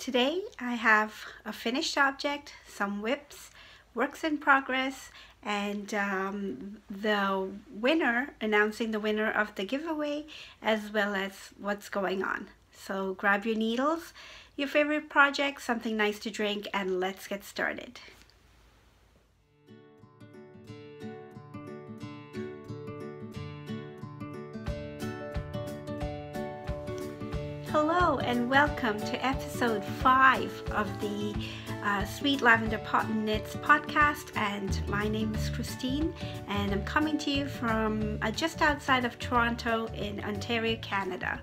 today I have a finished object, some whips, works in progress, and the winner, announcing the winner of the giveaway, as well as what's going on. So grab your needles, your favorite project, something nice to drink, and let's get started. Hello and welcome to episode 5 of the Sweet Lavender Pot and Knits podcast, and my name is Christine and I'm coming to you from just outside of Toronto in Ontario, Canada.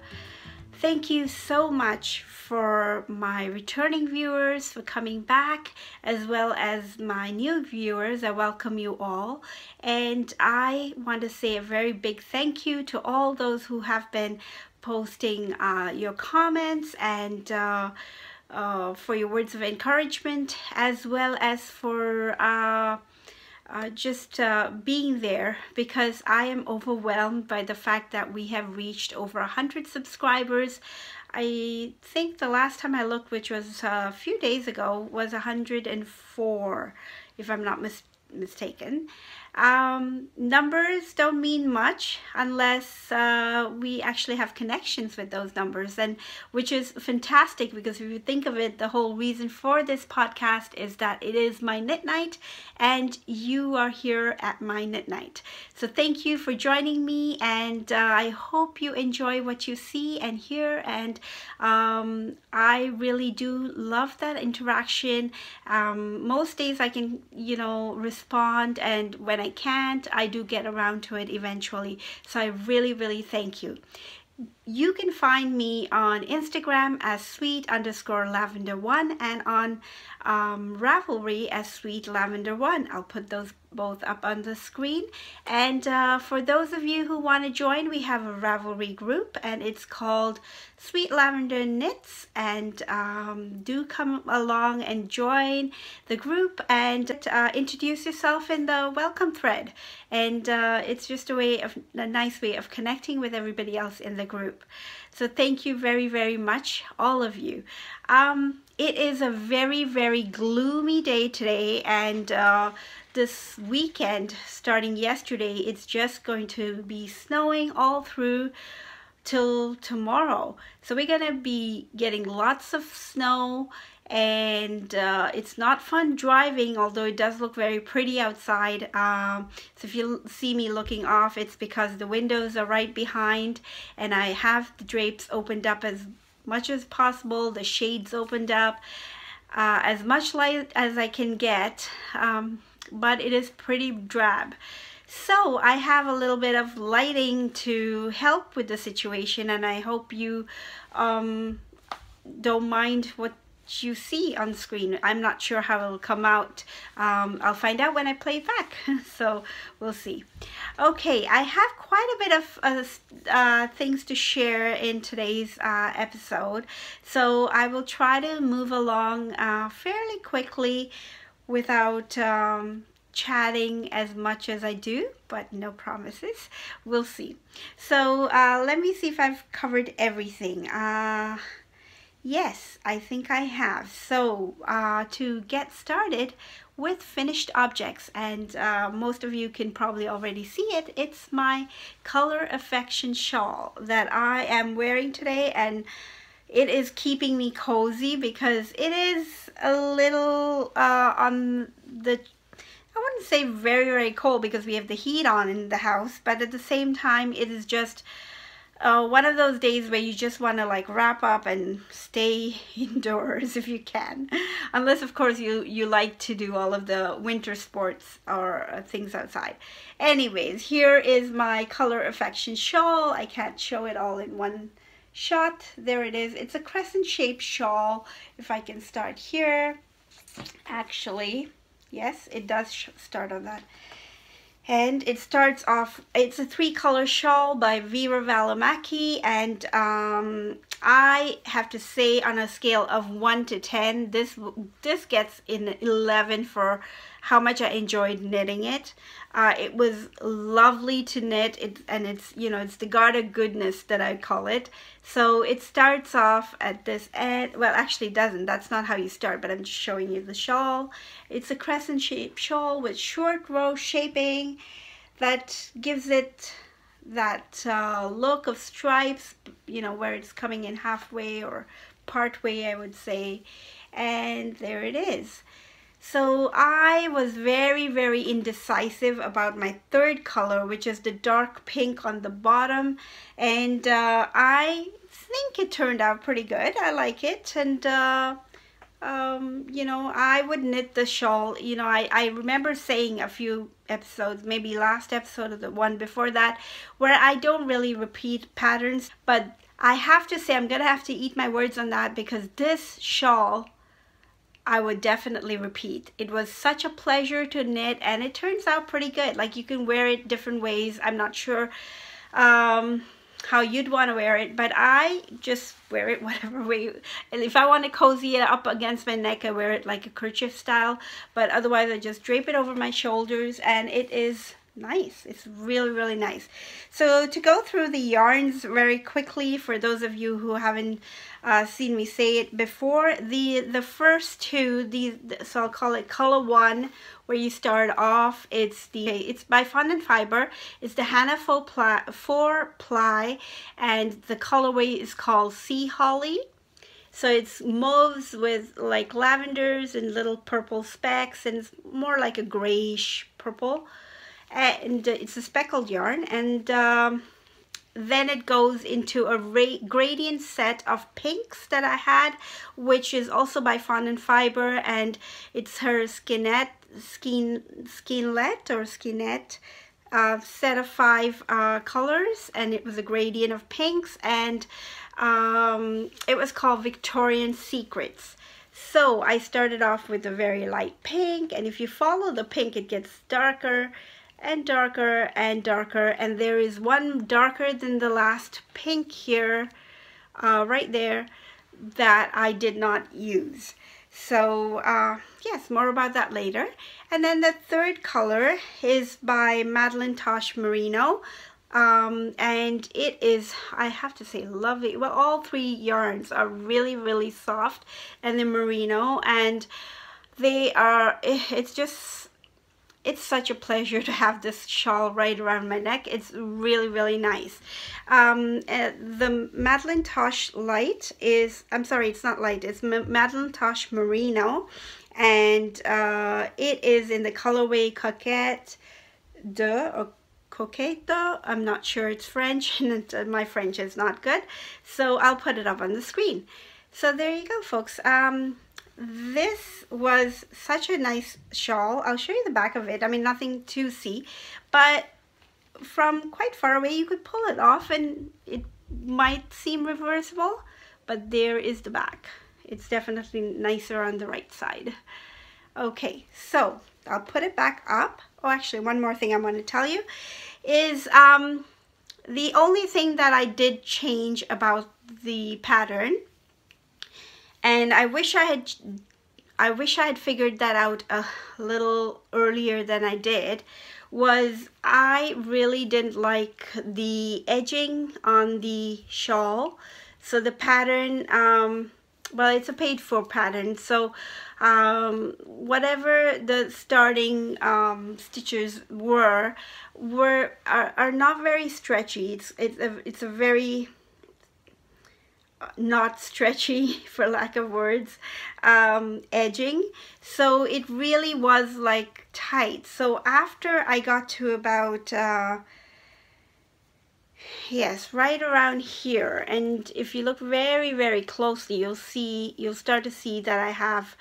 Thank you so much for my returning viewers for coming back, as well as my new viewers. I welcome you all, and I want to say a very big thank you to all those who have been posting your comments and for your words of encouragement, as well as for just being there, because I am overwhelmed by the fact that we have reached over 100 subscribers. I think the last time I looked, which was a few days ago, was 104, if I'm not mistaken. Numbers don't mean much unless we actually have connections with those numbers, and which is fantastic, because if you think of it, the whole reason for this podcast is that it is my knit night and you are here at my knit night. So thank you for joining me, and I hope you enjoy what you see and hear, and I really do love that interaction. Most days I can, respond, and when I can't, I do get around to it eventually. So I really thank you. You can find me on Instagram as sweet_lavender1 and on Ravelry as sweetlavender1. I'll put those both up on the screen. And for those of you who want to join, we have a Ravelry group and it's called Sweet Lavender Knits, and do come along and join the group and introduce yourself in the welcome thread, and it's just a nice way of connecting with everybody else in the group. So thank you very much, all of you. It is a very gloomy day today, and this weekend, starting yesterday, it's just going to be snowing all through till tomorrow. So we're gonna be getting lots of snow, and it's not fun driving, although it does look very pretty outside. So if you see me looking off, it's because the windows are right behind and I have the drapes opened up as much as possible, the shades opened up, as much light as I can get, but it is pretty drab. So I have a little bit of lighting to help with the situation, and I hope you don't mind what you see on screen. I'm not sure how it'll come out. I'll find out when I play it back. So we'll see. Okay, I have quite a bit of things to share in today's episode, so I will try to move along fairly quickly without chatting as much as I do, but no promises. We'll see. So let me see if I've covered everything. Yes, I think I have. So to get started with finished objects, and most of you can probably already see it, it's my Color Affection shawl that I am wearing today, and it is keeping me cozy because it is a little on the, I wouldn't say very cold because we have the heat on in the house, but at the same time it is just one of those days where you just want to like wrap up and stay indoors if you can, unless of course you like to do all of the winter sports or things outside. Anyways, here is my Color Affection shawl. I can't show it all in one shot. There it is. It's a crescent shaped shawl. If I can start here, actually, yes, it does start on that. And it starts off, it's a 3-color shawl by Vera Valimaki, and I have to say, on a scale of 1 to 10, this gets an 11 for how much I enjoyed knitting it. It was lovely to knit, and it's, you know, it's the Garda goodness that I call it. So it starts off at this end. Well, actually it doesn't. That's not how you start, but I'm just showing you the shawl. It's a crescent shaped shawl with short row shaping that gives it that look of stripes, you know, where it's coming in halfway or part way, I would say. And there it is. So I was very, very indecisive about my third color, which is the dark pink on the bottom, and I think it turned out pretty good. I like it, and you know, I would knit the shawl. You know, I remember saying a few episodes, maybe last episode or the one before that, where I don't really repeat patterns, but I have to say I'm gonna have to eat my words on that, because this shawl I would definitely repeat. It was such a pleasure to knit, and it turns out pretty good. Like, you can wear it different ways. I'm not sure how you'd want to wear it, but I just wear it whatever way. And if I want to cozy it up against my neck, I wear it like a kerchief style, but otherwise I just drape it over my shoulders, and it is nice. It's really, really nice. So to go through the yarns very quickly, for those of you who haven't seen me say it before, the first two, so I'll call it color 1, where you start off. It's by Fond & Fibre. It's the Hannah 4 ply, and the colorway is called Sea Holly. So it's mauves with like lavenders and little purple specks, and it's more like a grayish purple. And it's a speckled yarn, and then it goes into a gradient set of pinks that I had, which is also by Fond & Fibre, and it's her skinlet set of 5 colors, and it was a gradient of pinks, and it was called Victorian Secrets. So I started off with a very light pink, and if you follow the pink, it gets darker and darker and darker, and there is one darker than the last pink here, right there, that I did not use. So yes, more about that later. And then the third color is by Madeline Tosh Merino, and it is, I have to say, lovely. Well, all 3 yarns are really, really soft, and the merino, and they are, it's such a pleasure to have this shawl right around my neck. It's really, really nice. The Madeline Tosh Light is, I'm sorry, it's not light, it's Madeline Tosh Merino, and it is in the colorway Coquette or Coquette. I'm not sure, it's French, and my French is not good, so I'll put it up on the screen. So there you go, folks. This was such a nice shawl. I'll show you the back of it. I mean, nothing to see, but from quite far away you could pull it off, and it might seem reversible, but there is the back. It's definitely nicer on the right side. Okay, so I'll put it back up. Oh, actually, one more thing I want to tell you is the only thing that I did change about the pattern, and I wish I had figured that out a little earlier than I did, was I really didn't like the edging on the shawl. So the pattern, well, it's a paid for pattern, so whatever the starting stitches are not very stretchy. It's a very not stretchy, for lack of words, edging, so it really was like tight. So after I got to about yes, right around here, and if you look very, very closely, you'll start to see that I have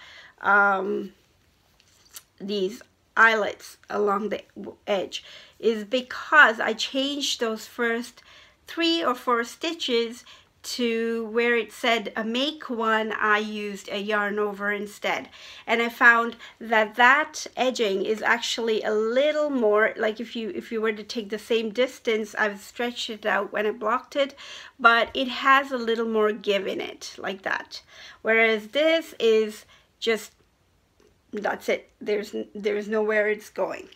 these eyelets along the edge, is because I changed those first 3 or 4 stitches to where it said a make one, I used a yarn over instead, and I found that that edging is actually a little more, like if you were to take the same distance, I've stretched it out when I blocked it, but it has a little more give in it, like that, whereas this is just, that's it, there's nowhere it's going.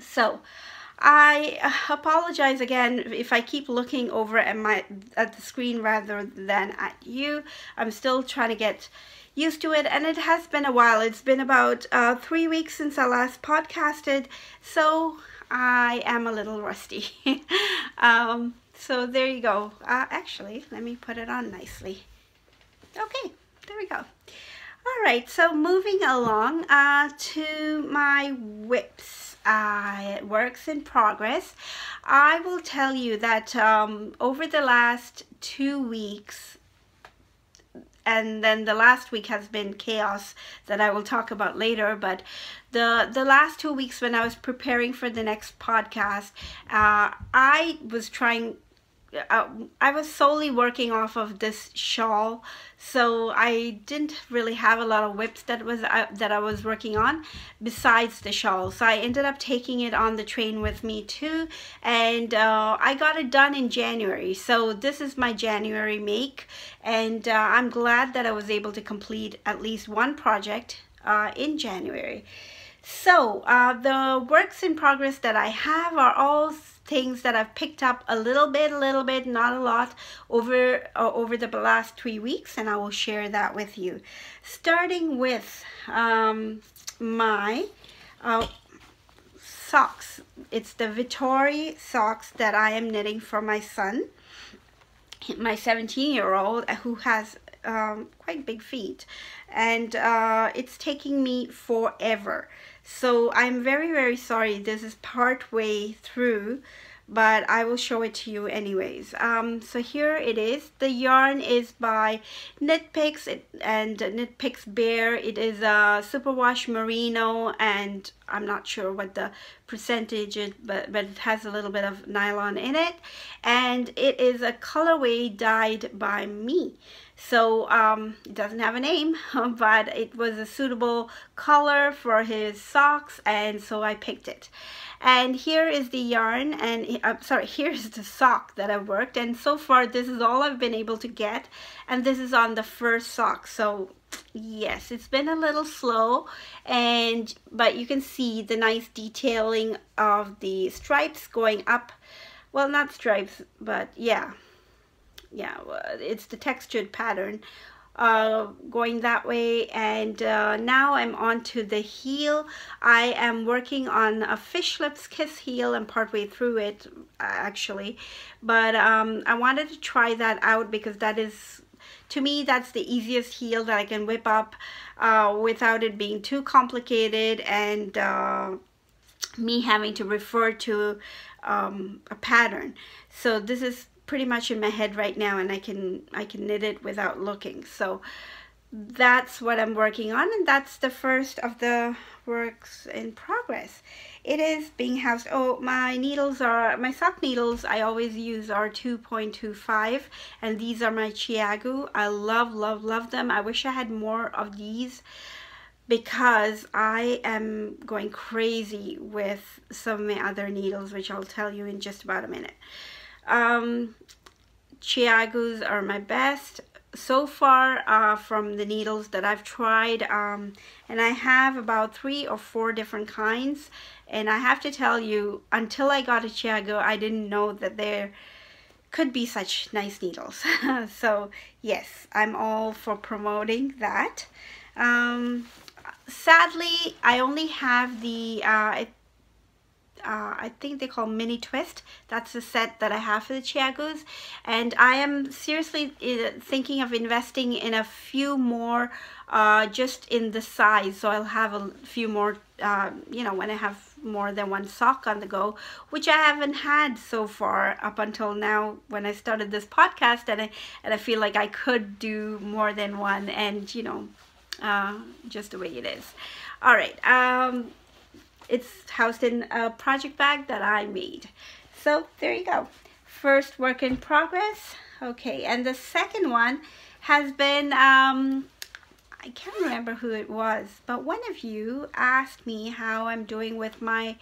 So I apologize again if I keep looking over at the screen rather than at you. I'm still trying to get used to it, and it has been a while. It's been about 3 weeks since I last podcasted, so I am a little rusty. So there you go. Actually, let me put it on nicely. Okay, there we go. All right, so moving along to my whips. Works in progress. I will tell you that over the last 2 weeks, and then the last week has been chaos that I will talk about later, but the last 2 weeks when I was preparing for the next podcast, I was solely working off of this shawl, so I didn't really have a lot of whips that I was working on besides the shawl. So I ended up taking it on the train with me too, and I got it done in January. So this is my January make, and I'm glad that I was able to complete at least one project in January. So the works in progress that I have are all things that I've picked up a little bit, not a lot, over the last 3 weeks, and I will share that with you. Starting with my socks. It's the Vittori socks that I am knitting for my son, my 17-year-old, who has quite big feet, and it's taking me forever. So I'm very sorry, this is part way through, but I will show it to you anyways. So here it is. The yarn is by Knit Picks and Knit Picks Bear. It is a superwash merino, and I'm not sure what the percentage is, but it has a little bit of nylon in it, and it is a colorway dyed by me. So it doesn't have a name, but it was a suitable color for his socks, and so I picked it. And here is the yarn, and here's the sock that I worked, and so far this is all I've been able to get, and this is on the first sock. So yes, it's been a little slow, but you can see the nice detailing of the stripes going up. Well, not stripes, but yeah, it's the textured pattern going that way. And now I'm on to the heel. I am working on a Fish Lips Kiss heel. I'm partway through it actually, but I wanted to try that out because that is, to me, that's the easiest heel that I can whip up without it being too complicated and me having to refer to a pattern. So this is pretty much in my head right now, and I can knit it without looking. So that's what I'm working on, and that's the first of the works in progress. It is being housed. Oh, my needles are, my sock needles I always use are 2.25, and these are my Chiagu. I love them. I wish I had more of these because I am going crazy with some of my other needles, which I'll tell you in just about a minute. Chiagus are my best so far from the needles that I've tried, and I have about 3 or 4 different kinds, and I have to tell you, until I got a Chiagu, I didn't know that there could be such nice needles. So yes, I'm all for promoting that. Sadly, I only have the I think they call mini twist. That's the set that I have for the Chiagus, and I am seriously thinking of investing in a few more just in the size, so I'll have a few more you know, when I have more than one sock on the go, which I haven't had so far up until now when I started this podcast, and I feel like I could do more than one, and you know, just the way it is. All right, it's housed in a project bag that I made. So there you go. First work in progress. Okay, and the second one has been, I can't remember who it was, but one of you asked me how I'm doing with my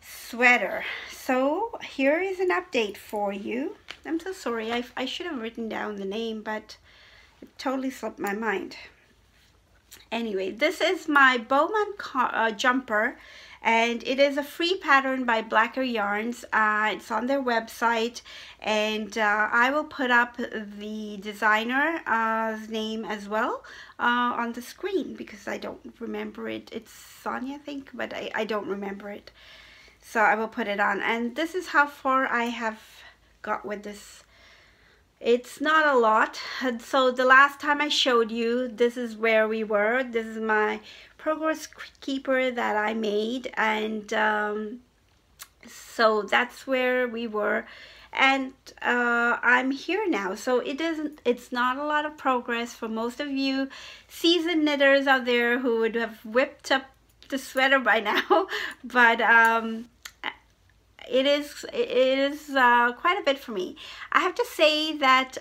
sweater. So here is an update for you. I'm so sorry, I should have written down the name, but it totally slipped my mind. Anyway, this is my Bowman jumper, and it is a free pattern by Blacker Yarns. It's on their website, and I will put up the designer's name as well on the screen, because I don't remember it. It's Sonia, I think, but I don't remember it. So I will put it on, and this is how far I have got with this. It's not a lot. And so the last time I showed you, this is where we were. This is my progress keeper that I made, and so that's where we were, and I'm here now. So it's not a lot of progress for most of you seasoned knitters out there who would have whipped up the sweater by now, but it is quite a bit for me. I have to say that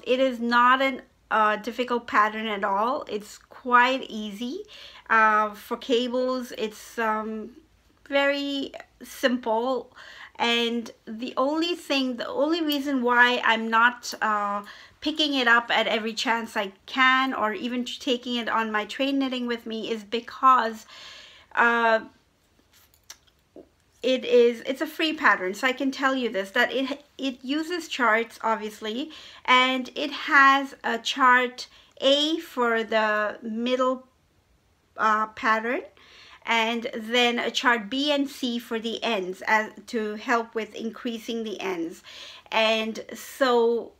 it is not a difficult pattern at all. It's quite easy. For cables, it's very simple, and the only reason why I'm not picking it up at every chance I can, or even taking it on my train knitting with me, is because it's a free pattern. So I can tell you this, that it uses charts, obviously, and it has a chart A for the middle pattern, and then a chart B and C for the ends, to help with increasing the ends. And so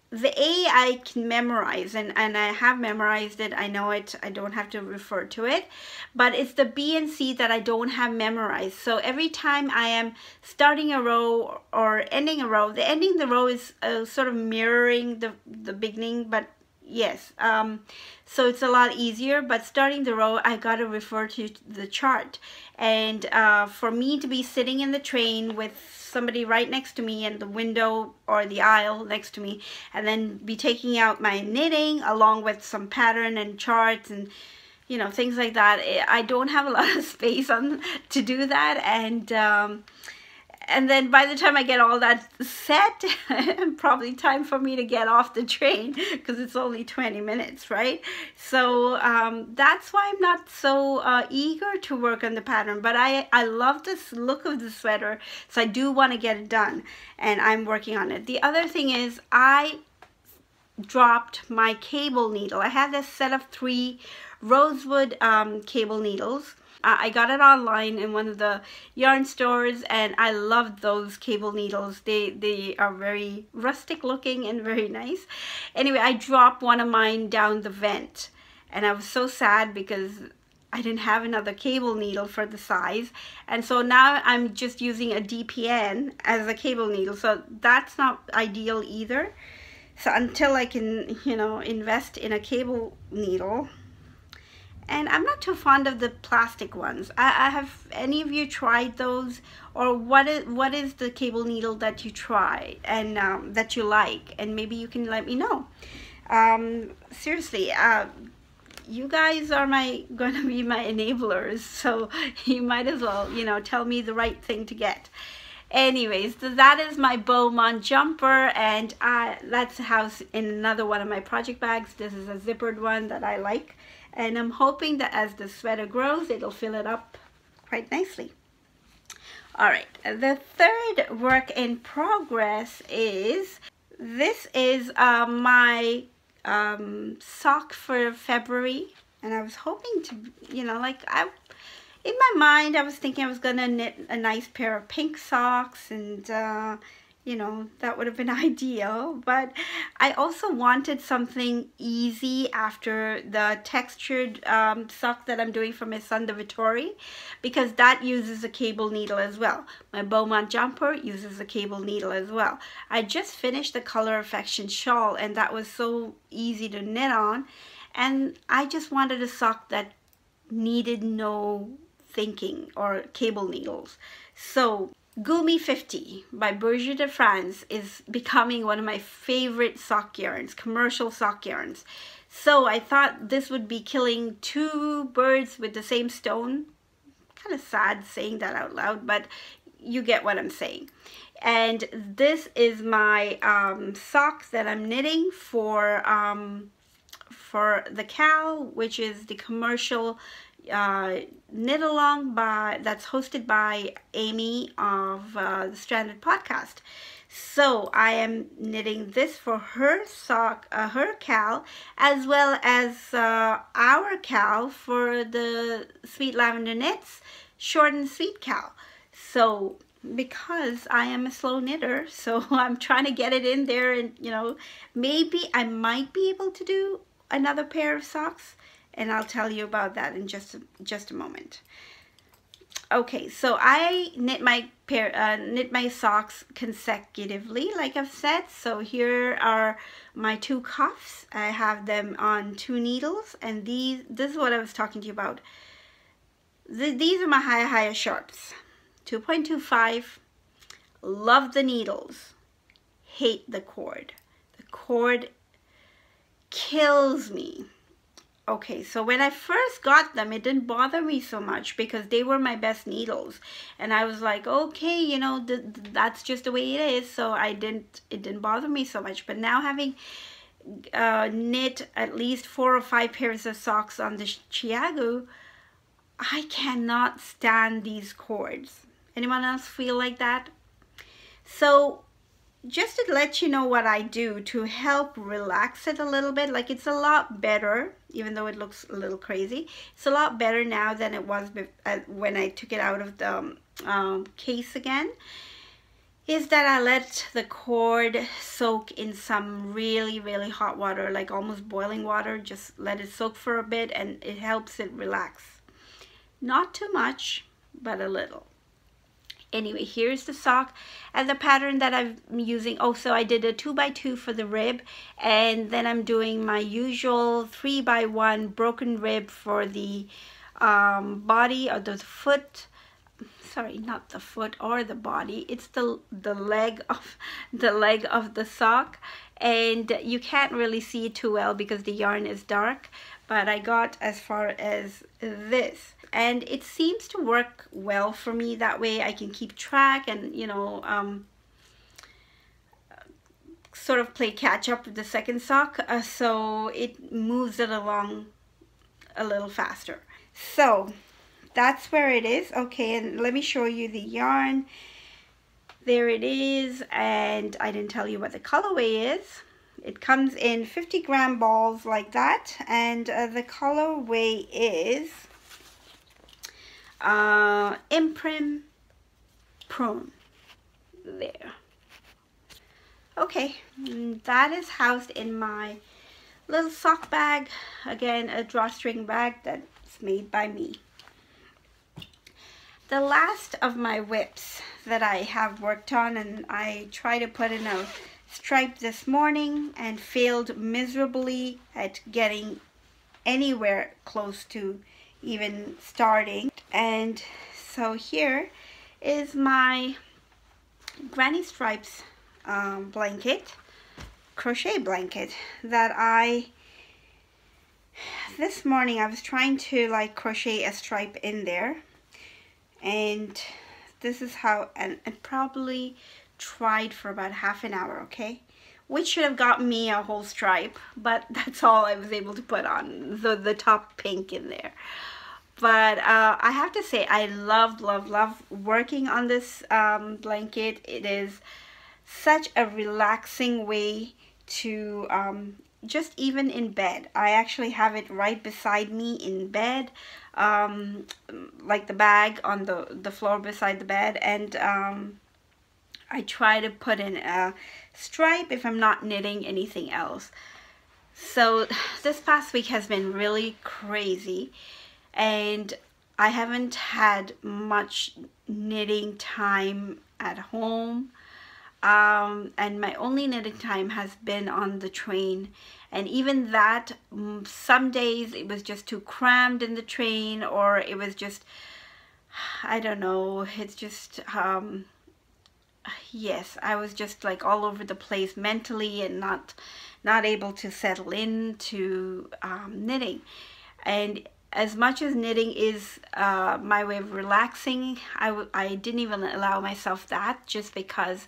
the A I can memorize, and I have memorized it. I know it. I don't have to refer to it. But it's the B and C that I don't have memorized. So every time I am starting a row or ending a row, the ending the row is sort of mirroring the beginning, but yes, so it's a lot easier. But starting the row, I got to refer to the chart, and for me to be sitting in the train with somebody right next to me in the window or the aisle next to me, and then be taking out my knitting along with some pattern and charts and things like that, I don't have a lot of space to do that, and then by the time I get all that set, probably time for me to get off the train, because it's only 20 minutes, right? So that's why I'm not so eager to work on the pattern. But I love this look of the sweater, so I do want to get it done, and I'm working on it. The other thing is, I dropped my cable needle. I had this set of 3 rosewood cable needles. I got it online in one of the yarn stores, and I loved those cable needles. They are very rustic looking and very nice. Anyway, I dropped one of mine down the vent, and I was so sad because I didn't have another cable needle for the size, and so now I'm just using a DPN as a cable needle. So that's not ideal either. So until I can, invest in a cable needle. And I'm not too fond of the plastic ones. Have any of you tried those? Or what is the cable needle that you try and that you like? And maybe you can let me know. Seriously, you guys are going to be my enablers, so you might as well, tell me the right thing to get. Anyways, so that is my Bowman jumper, and that's housed in another one of my project bags. This is a zippered one that I like. And I'm hoping that as the sweater grows, it'll fill it up quite nicely. All right, the third work in progress is, this is my sock for February. And I was hoping to, in my mind, I was thinking I was gonna knit a nice pair of pink socks, and that would have been ideal. But I also wanted something easy after the textured sock that I'm doing for my son, the Vittori, because that uses a cable needle as well. My Bowman jumper uses a cable needle as well. I just finished the Color Affection shawl, and that was so easy to knit on, and I just wanted a sock that needed no thinking or cable needles. So Gumi 50 by Berger de France is becoming one of my favorite sock yarns, commercial sock yarns. So I thought this would be killing two birds with the same stone. Kind of sad saying that out loud, but you get what I'm saying. And this is my sock that I'm knitting for the Cal, which is the commercial knit along that's hosted by Amy of the Stranded podcast. So I am knitting this for her sock, her Cal, as well as our Cal for the Sweet Lavender Knits short and sweet Cal. So because I am a slow knitter, so I'm trying to get it in there, and you know, maybe I might be able to do another pair of socks, and I'll tell you about that in just a moment. Okay, so I knit my socks consecutively, like I've said. So here are my two cuffs. I have them on 2 needles, and this is what I was talking to you about. These are my higher sharps, 2.25. Love the needles, hate the cord. The cord kills me. Okay, so when I first got them, it didn't bother me so much because they were my best needles, and I was like, okay, you know, that's just the way it is. So it didn't bother me so much. But now, having knit at least 4 or 5 pairs of socks on the Chiago, I cannot stand these cords. Anyone else feel like that? So just to let you know what I do to help relax it a little bit, like it's a lot better, even though it looks a little crazy. It's a lot better now than it was when I took it out of the case again, is that I let the cord soak in some really, really hot water, like almost boiling water. Just let it soak for a bit, and it helps it relax. Not too much, but a little. Anyway, here's the sock and the pattern that I'm using. Oh, so I did a 2x2 for the rib, and then I'm doing my usual 3x1 broken rib for the body or the foot. Sorry, not the foot or the body. It's the leg of the sock, and you can't really see it too well because the yarn is dark. But I got as far as this, and it seems to work well for me. That way I can keep track and, you know, sort of play catch up with the second sock, so it moves it along a little faster. So that's where it is. Okay, and let me show you the yarn. There it is, and I didn't tell you what the colorway is. It comes in 50-gram balls like that, and the colorway is Imprim Prune. There. Okay, that is housed in my little sock bag. Again, a drawstring bag that's made by me. The last of my whips that I have worked on, and I tried to put in a stripe this morning and failed miserably at getting anywhere close to even starting. And so here is my Granny Stripes blanket, crochet blanket that this morning I was trying to like crochet a stripe in there, and this is how, and probably tried for about half an hour, okay, which should have gotten me a whole stripe, but that's all I was able to put on, the top pink in there. But I have to say, I love working on this blanket. It is such a relaxing way to just even in bed. I actually have it right beside me in bed, like the bag on the floor beside the bed, and I try to put in a stripe if I'm not knitting anything else. So this past week has been really crazy, and I haven't had much knitting time at home, and my only knitting time has been on the train, and even that, some days it was just too crammed in the train, or it was just, I don't know, it's just yes, I was just like all over the place mentally and not able to settle into knitting. And as much as knitting is my way of relaxing, I didn't even allow myself that, just because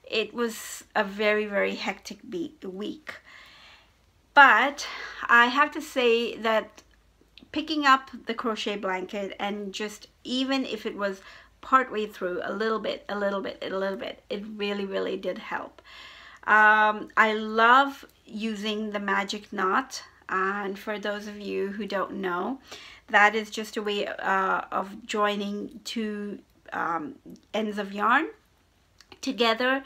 it was a very, very hectic week. But I have to say that picking up the crochet blanket, and just even if it was partway through, a little bit, it really, really did help. I love using the magic knot, and for those of you who don't know, that is just a way of joining two ends of yarn together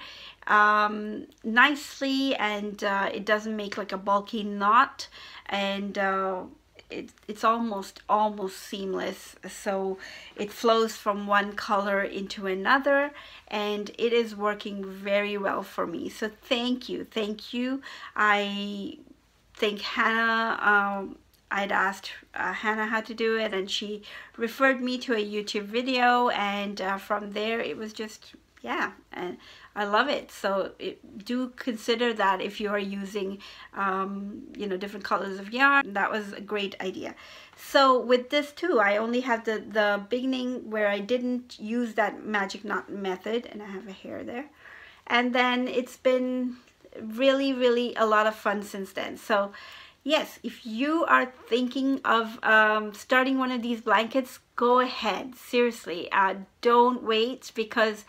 nicely, and it doesn't make like a bulky knot, and it's almost seamless, so it flows from one color into another, and it is working very well for me. So thank you. I think Hannah, I'd asked Hannah how to do it, and she referred me to a YouTube video, and from there it was just, yeah, and I love it. So do consider that if you are using you know, different colors of yarn. That was a great idea. So with this too, I only have the beginning where I didn't use that magic knot method, and I have a hair there, and then it's been really, really a lot of fun since then. So yes, if you are thinking of starting one of these blankets, go ahead. Seriously, don't wait, because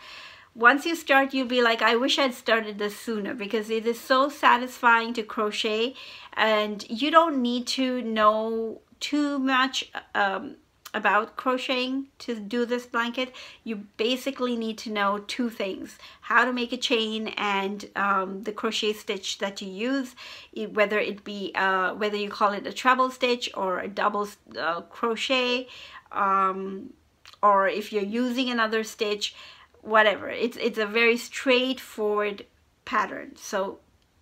once you start, you'll be like, I wish I'd started this sooner, because it is so satisfying to crochet, and you don't need to know too much about crocheting to do this blanket. You basically need to know two things: how to make a chain, and the crochet stitch that you use, whether it be whether you call it a treble stitch or a double crochet, or if you're using another stitch, whatever. It's a very straightforward pattern. So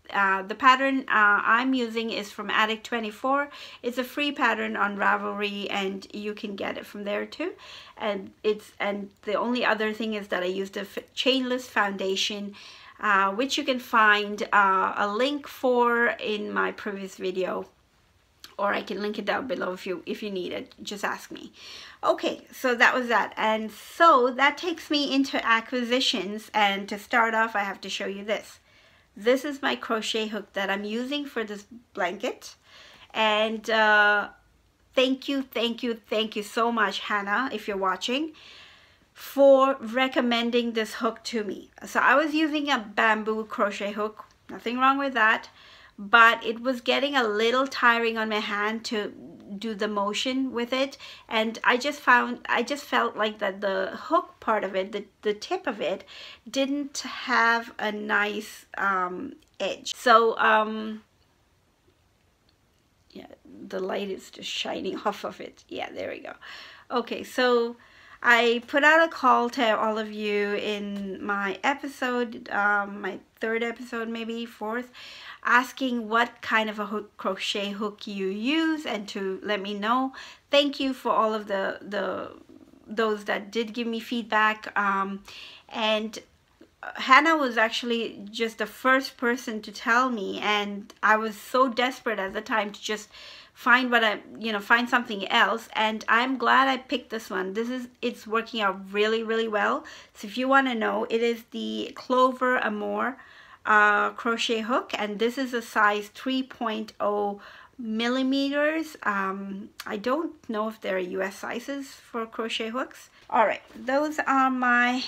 the pattern I'm using is from Attic 24. It's a free pattern on Ravelry, and you can get it from there too. And the only other thing is that I used a chainless foundation, which you can find a link for in my previous video, or I can link it down below if you need it. Just ask me. Okay, so that was that. And so that takes me into acquisitions, and to start off, I have to show you this. This is my crochet hook that I'm using for this blanket, and thank you so much, Hannah, if you're watching, for recommending this hook to me. So I was using a bamboo crochet hook, nothing wrong with that, but it was getting a little tiring on my hand to do the motion with it, and I just felt like that the hook part of it, the tip of it, didn't have a nice edge. So yeah, the light is just shining off of it. Yeah, there we go. Okay, so I put out a call to all of you in my episode, my third episode, maybe fourth, asking what kind of a crochet hook you use, and to let me know. Thank you for all of those that did give me feedback, and Hannah was actually just the first person to tell me, and I was so desperate at the time to just find find something else, and I'm glad I picked this one. It's working out really, really well. So if you want to know, it is the Clover Amour crochet hook, and this is a size 3.0 millimeters. I don't know if there are US sizes for crochet hooks. All right, those are my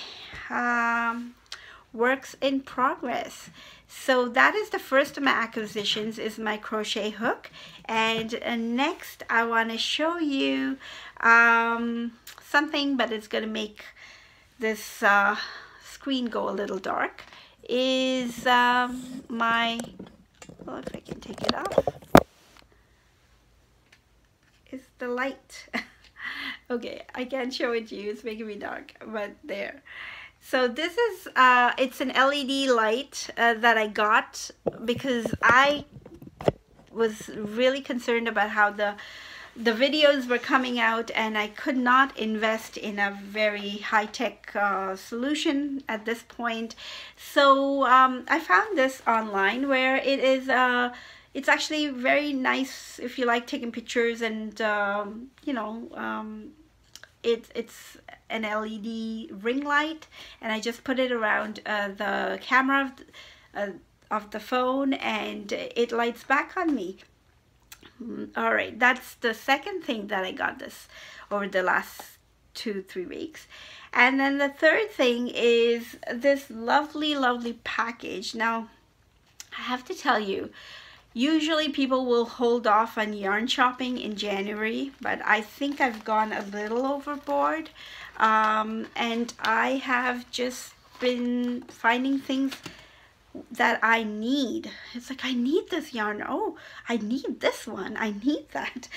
works in progress. So that is the first of my acquisitions, is my crochet hook. And next I want to show you something, but it's going to make this screen go a little dark, is my, well, if I can take it off, is the light. Okay, I can't show it to you, it's making me dark, but there. So this is, it's an LED light that I got because I was really concerned about how the the videos were coming out and I could not invest in a very high-tech solution at this point. So I found this online where it is it's actually very nice if you like taking pictures, and you know, it's an LED ring light, and I just put it around the camera of the phone, and it lights back on me. All right, that's the second thing that I got this over the last 2-3 weeks. And then the third thing is this lovely package. Now I have to tell you, usually people will hold off on yarn shopping in January, but I think I've gone a little overboard, and I have just been finding things that I need. It's like, I need this yarn, oh, I need this one, I need that.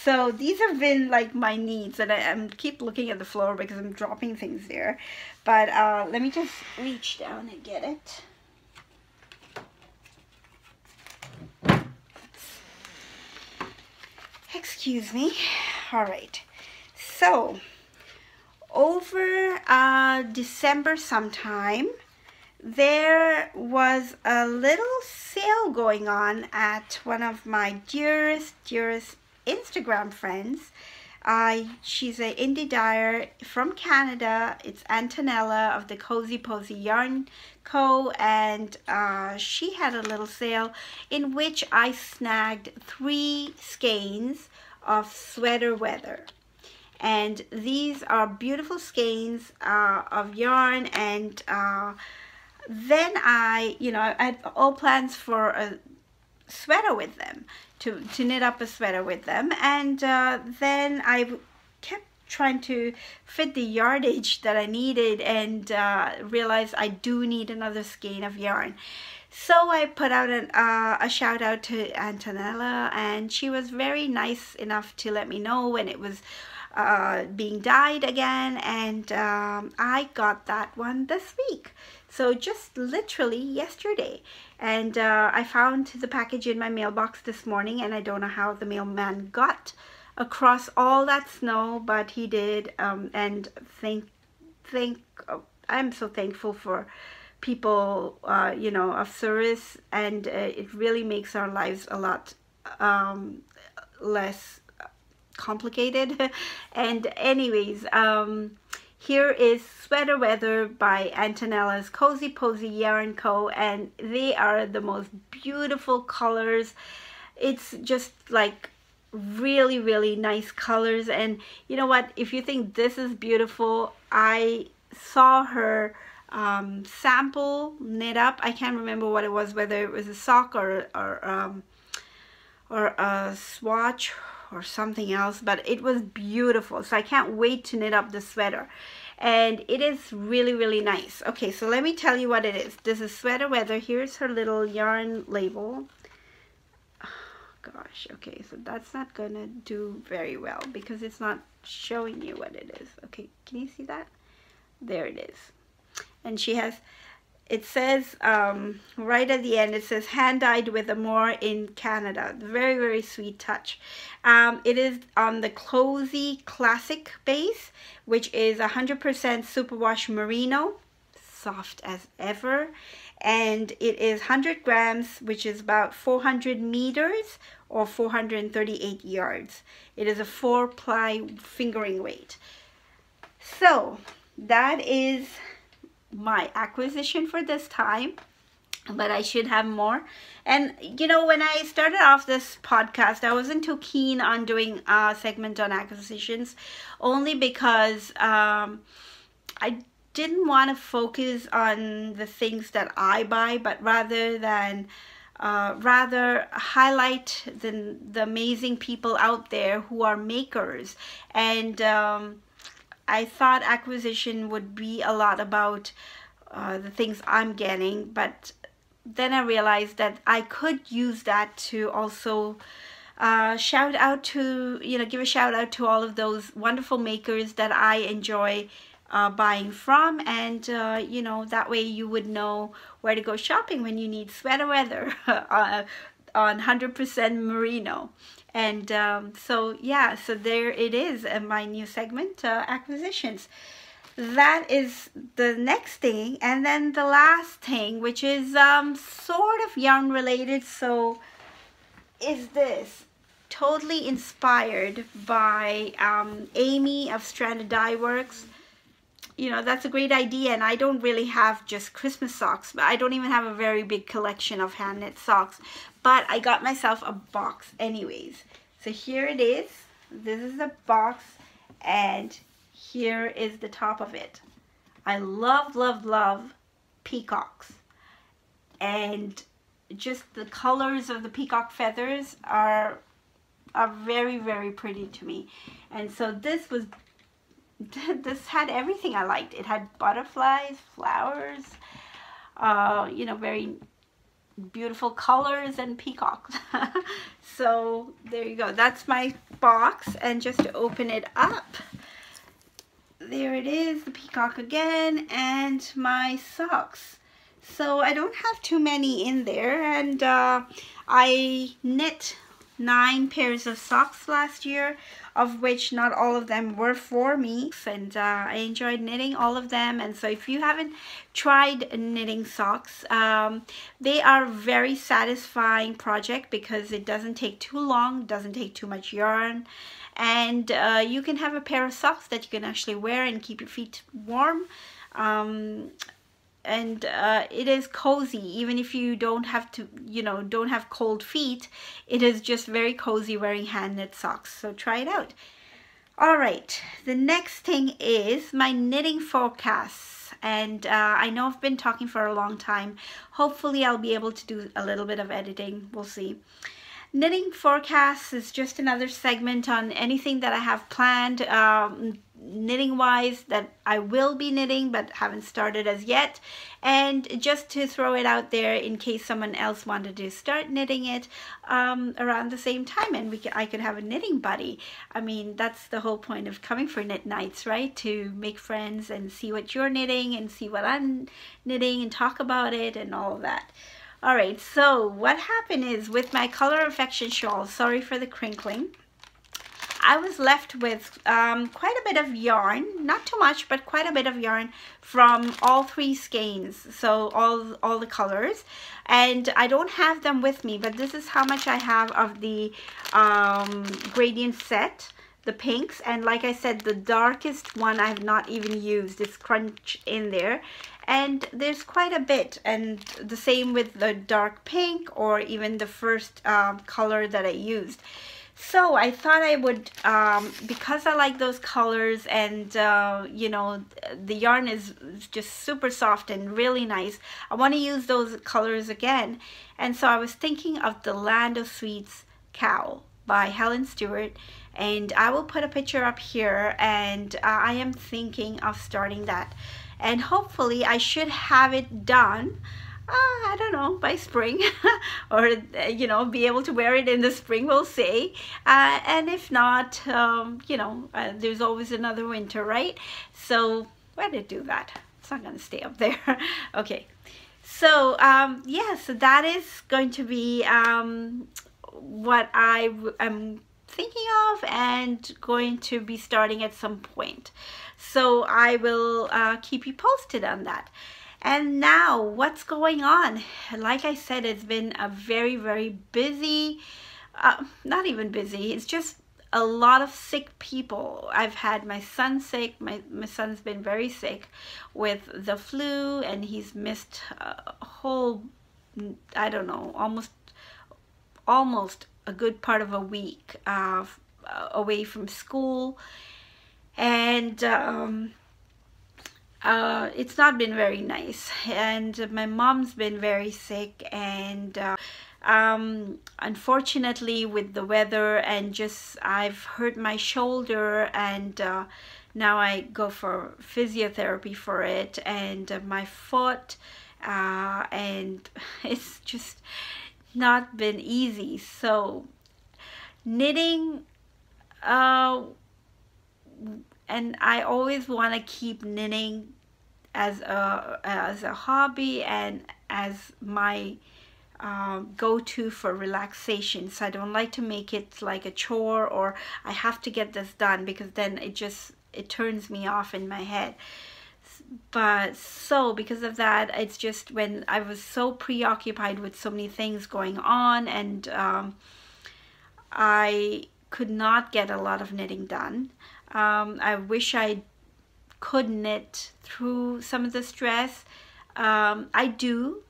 So these have been like my needs, and I'm keep looking at the floor because I'm dropping things there. But let me just reach down and get it. Excuse me. All right, so over December sometime, there was a little sale going on at one of my dearest Instagram friends. She's an indie dyer from Canada. It's Antonella of the Cozy Posy Yarn Co. And she had a little sale in which I snagged 3 skeins of sweater weather. And these are beautiful skeins of yarn, and then I had all plans for a sweater with them, to knit up a sweater with them, and then I kept trying to fit the yardage that I needed, and realized I do need another skein of yarn. So I put out a shout out to Antonella, and she was very nice enough to let me know when it was being dyed again, and I got that one this week. So just literally yesterday, and I found the package in my mailbox this morning, and I don't know how the mailman got across all that snow, but he did. And I'm so thankful for people, you know, of service, and it really makes our lives a lot less complicated. And anyways, here is Sweater Weather by Antonella's Cozy Posy Yarn Co. And they are the most beautiful colors. It's just like really nice colors. And you know what, if you think this is beautiful, I saw her sample knit up. I can't remember what it was, whether it was a sock or a swatch or something else, but it was beautiful. So I can't wait to knit up the sweater, and it is really nice. Okay, so let me tell you what it is. This is Sweater Weather. Here's her little yarn label. Oh, gosh, okay, so that's not gonna do very well because it's not showing you what it is. Okay, can you see that? There it is. And she has, it says right at the end, it says hand dyed with Amore in Canada. Very sweet touch. It is on the Cozy Classic base, which is 100% superwash merino, soft as ever, and it is 100 grams, which is about 400 meters or 438 yards. It is a 4-ply fingering weight. So that is my acquisition for this time, but I should have more. And you know, when I started off this podcast, I wasn't too keen on doing a segment on acquisitions, only because I didn't want to focus on the things that I buy, but rather highlight the amazing people out there who are makers. And I thought acquisition would be a lot about the things I'm getting, but then I realized that I could use that to also shout out to, give a shout out to all of those wonderful makers that I enjoy buying from, and that way you would know where to go shopping when you need sweater weather on 100% merino. And so yeah, so there it is, my new segment, acquisitions. That is the next thing. And then the last thing, which is sort of yarn related, so is this. Totally inspired by Amy of Stranded Dye Works. You know, that's a great idea, and I don't really have just Christmas socks, but I don't even have a very big collection of hand knit socks, but I got myself a box anyways. So here it is. This is the box, and here is the top of it. I love, love, love peacocks, and just the colors of the peacock feathers are very, very pretty to me. And so this had everything I liked. It had butterflies, flowers, you know, very beautiful colors, and peacocks. So there you go. That's my box. And just to open it up, there it is, the peacock again, and my socks. So I don't have too many in there, and I knit 9 pairs of socks last year, of which not all of them were for me, and I enjoyed knitting all of them. And so if you haven't tried knitting socks, they are a very satisfying project because it doesn't take too long, doesn't take too much yarn, and you can have a pair of socks that you can actually wear and keep your feet warm. And it is cozy, even if you don't have to, you know, don't have cold feet. It is just very cozy wearing hand knit socks, so try it out. All right, the next thing is my knitting forecasts, and I know I've been talking for a long time. Hopefully I'll be able to do a little bit of editing, we'll see. Knitting forecasts is just another segment on anything that I have planned knitting wise that I will be knitting but haven't started as yet, and just to throw it out there in case someone else wanted to start knitting it around the same time, and I could have a knitting buddy. I mean, that's the whole point of coming for knit nights, right? To make friends and see what you're knitting and see what I'm knitting and talk about it and all of that. All right, so what happened is with my Color Affection shawl, sorry for the crinkling, I was left with quite a bit of yarn, not too much, but quite a bit of yarn from all 3 skeins, so all the colors, and I don't have them with me, but this is how much I have of the gradient set, the pinks, and like I said, the darkest one I have not even used. It's crunched in there, and there's quite a bit, and the same with the dark pink or even the first color that I used. So I thought I would, because I like those colors, and you know, the yarn is just super soft and really nice, I want to use those colors again. And so I was thinking of the Land of Sweets cowl by Helen Stewart, and I will put a picture up here, and I am thinking of starting that, and hopefully I should have it done I don't know, by spring, or you know, be able to wear it in the spring, we'll see. And if not, you know, there's always another winter, right? So why did it do that? It's not going to stay up there. Okay, so yeah, so that is going to be what I am thinking of and going to be starting at some point. So I will keep you posted on that. And now, what's going on? Like I said, it's been a very, very busy, not even busy, it's just a lot of sick people. I've had my son sick. My son's been very sick with the flu, and he's missed a whole, I don't know, almost a good part of a week away from school. And it's not been very nice, and my mom's been very sick, and unfortunately with the weather, and just I've hurt my shoulder, and now I go for physiotherapy for it, and my foot, and it's just not been easy. So knitting, and I always want to keep knitting as a hobby and as my go-to for relaxation. So I don't like to make it like a chore, or I have to get this done, because then it turns me off in my head. But so because of that, it's just when I was so preoccupied with so many things going on, and I could not get a lot of knitting done. I wish I could knit through some of the stress. I do,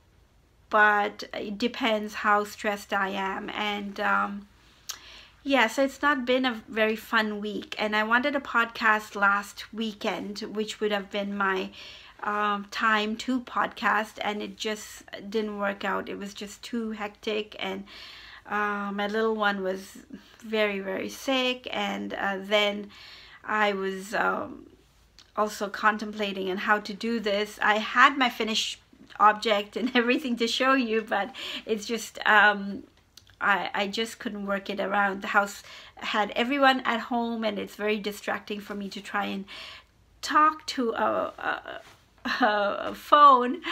but it depends how stressed I am. And yeah, so it's not been a very fun week, and I wanted a podcast last weekend, which would have been my time to podcast, and it just didn't work out. It was just too hectic, and my little one was very, very sick, and then I was also contemplating on how to do this. I had my finished object and everything to show you, but it's just I just couldn't work it around. The house had everyone at home, and it's very distracting for me to try and talk to a phone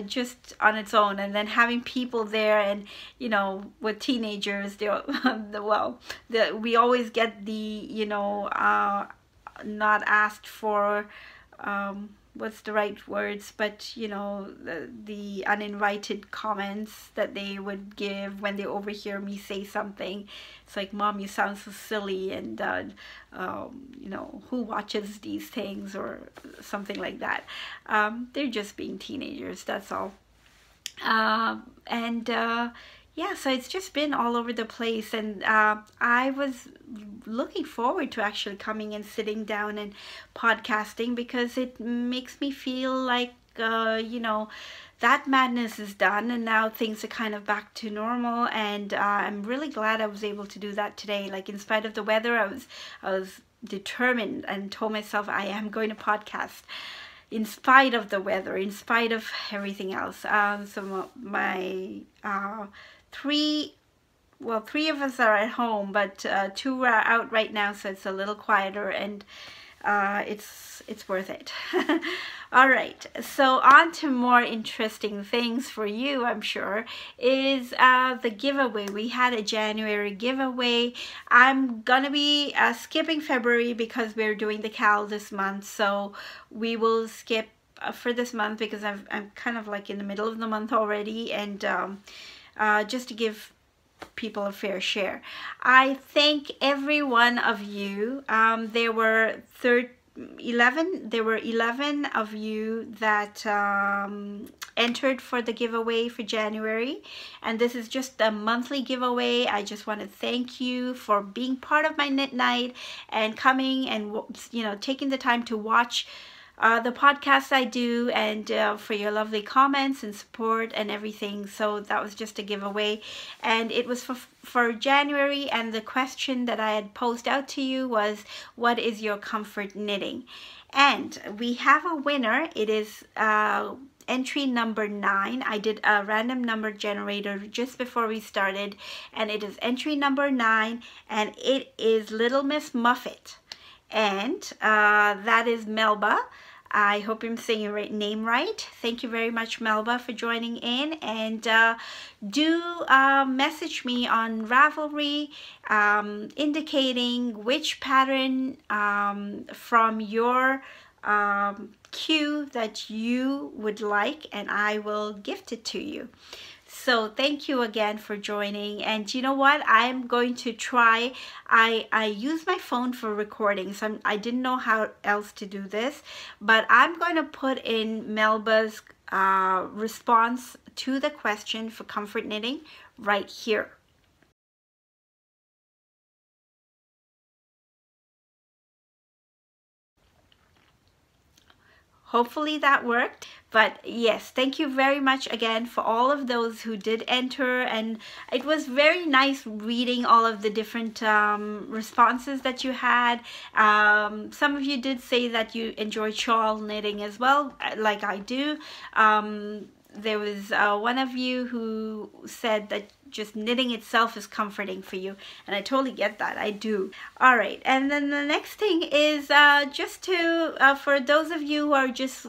just on its own, and then having people there, and you know, with teenagers, they we always get the, you know, not asked for, what's the right words, but you know, the uninvited comments that they would give when they overhear me say something. It's like, Mom, you sound so silly, and you know, who watches these things, or something like that. They're just being teenagers, that's all. Yeah, so it's just been all over the place, and I was looking forward to actually coming and sitting down and podcasting, because it makes me feel like, you know, that madness is done, and now things are kind of back to normal. And I'm really glad I was able to do that today. Like, in spite of the weather, I was determined and told myself I am going to podcast, in spite of the weather, in spite of everything else. So my three of us are at home, but two are out right now, so it's a little quieter, and it's worth it. All right, so on to more interesting things for you, I'm sure, is the giveaway. We had a January giveaway. I'm gonna be skipping February because we're doing the Cal this month, so we will skip for this month, because I'm kind of like in the middle of the month already, and just to give people a fair share. I thank every one of you. There were 11 of you that entered for the giveaway for January, and this is just a monthly giveaway. I just want to thank you for being part of my knit night and coming and, you know, taking the time to watch the podcast I do, and for your lovely comments and support and everything. So that was just a giveaway, and it was for January, and the question that I had posed out to you was, what is your comfort knitting? And we have a winner. It is entry number 9. I did a random number generator just before we started, and it is entry number 9, and it is Little Miss Muffet, and that is Melba. I hope I'm saying your name right. Thank you very much, Melba, for joining in. And do message me on Ravelry indicating which pattern from your queue that you would like, and I will gift it to you. So thank you again for joining. And you know what? I'm going to try. I use my phone for recording, so I didn't know how else to do this, but I'm going to put in Melba's response to the question for comfort knitting right here. Hopefully that worked. But yes, thank you very much again for all of those who did enter, and it was very nice reading all of the different responses that you had. Some of you did say that you enjoy shawl knitting as well, like I do. there was one of you who said that just knitting itself is comforting for you, and I totally get that. I do. All right, and then the next thing is just to for those of you who are just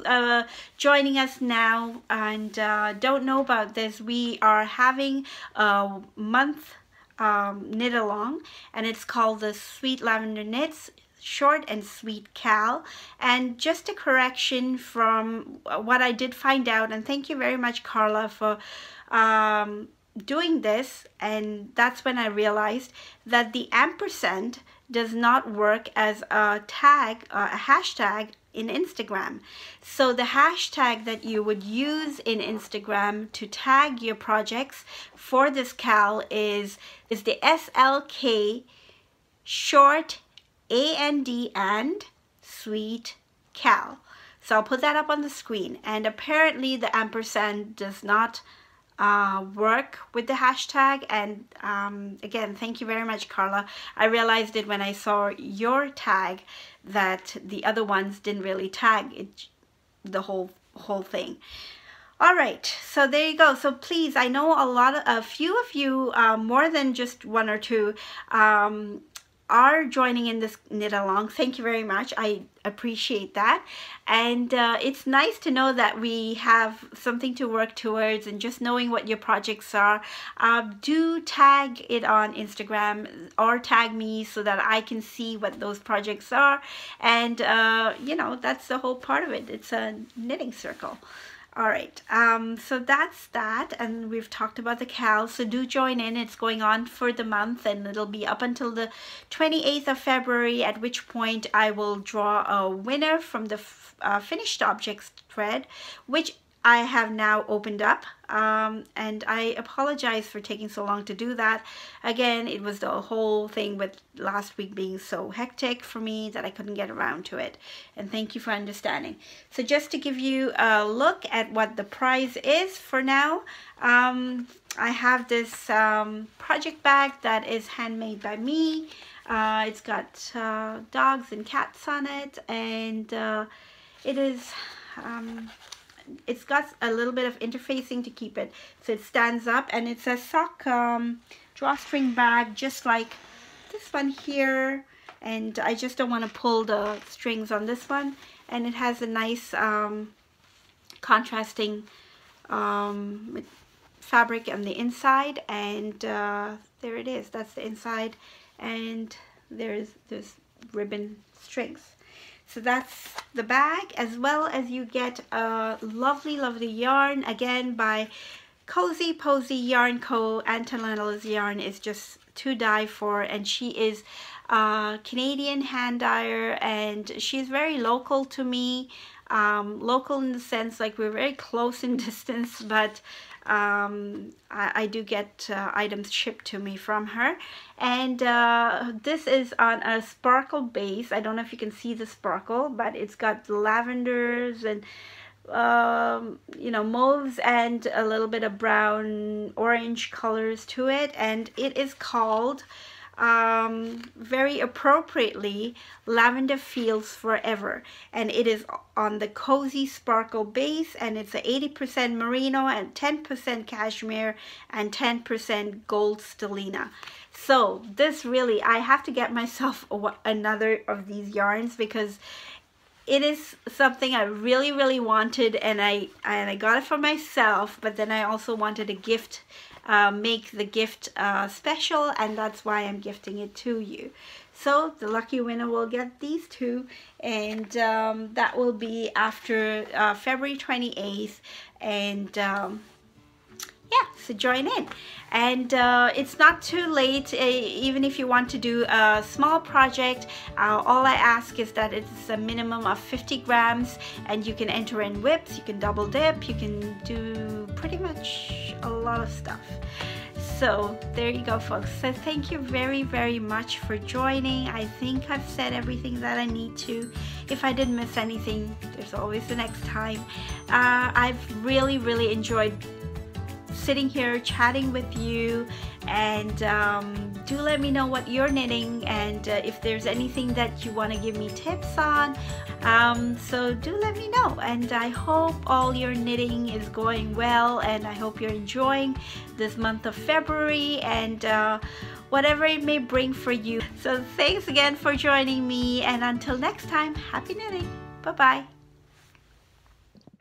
joining us now and don't know about this, we are having a month knit along, and it's called the Sweet Lavender Knits Short and Sweet Cal. And just a correction from what I did find out, and thank you very much, Carla, for doing this. And that's when I realized that the ampersand does not work as a tag, a hashtag in Instagram. So the hashtag that you would use in Instagram to tag your projects for this cal is the SLK short and sweet cal. So I'll put that up on the screen. And apparently the ampersand does not work with the hashtag. And again, thank you very much, Carla. I realized it when I saw your tag that the other ones didn't really tag it, the whole thing. All right, so there you go. So please, I know a few of you, more than just one or two, are joining in this knit along. Thank you very much. I appreciate that. And it's nice to know that we have something to work towards, and just knowing what your projects are. Do tag it on Instagram or tag me so that I can see what those projects are. And you know, that's the whole part of it. It's a knitting circle. All right, so that's that, and we've talked about the cal, so do join in. It's going on for the month, and it'll be up until the 28th of February, at which point I will draw a winner from the finished objects thread, which I have now opened up, and I apologize for taking so long to do that. Again, it was the whole thing with last week being so hectic for me that I couldn't get around to it, and thank you for understanding. So just to give you a look at what the prize is for now, I have this project bag that is handmade by me. It's got dogs and cats on it, and it is it's got a little bit of interfacing to keep it so it stands up, and it's a sock drawstring bag just like this one here, and I just don't want to pull the strings on this one, and it has a nice contrasting fabric on the inside, and there it is. That's the inside, and there's ribbon strings. So that's the bag, as well as you get a lovely, lovely yarn, again by Cozy Posy Yarn Co. Antonella's yarn is just to die for, and she is a Canadian hand dyer, and she's very local to me. Local in the sense like we're very close in distance, but I do get items shipped to me from her. And this is on a sparkle base. I don't know if you can see the sparkle, but it's got lavenders and you know, mauves and a little bit of brown orange colors to it, and it is called very appropriately Lavender Feels Forever, and it is on the Cozy Sparkle base, and it's a 80% merino and 10% cashmere and 10% gold stellina. So this really, I have to get myself another of these yarns, because it is something I really, really wanted, and I got it for myself, but then I also wanted a gift, make the gift special, and that's why I'm gifting it to you. So the lucky winner will get these two, and that will be after February 28th, and yeah, so join in. And it's not too late, even if you want to do a small project. All I ask is that it's a minimum of 50 grams, and you can enter in whips, you can double dip, you can do pretty much a lot of stuff. So there you go, folks. So thank you very, very much for joining. I think I've said everything that I need to. If I didn't miss anything, there's always the next time. I've really, really enjoyed sitting here chatting with you, and do let me know what you're knitting, and if there's anything that you want to give me tips on. So do let me know, and I hope all your knitting is going well, and I hope you're enjoying this month of February and whatever it may bring for you. So thanks again for joining me, and until next time, happy knitting. Bye bye.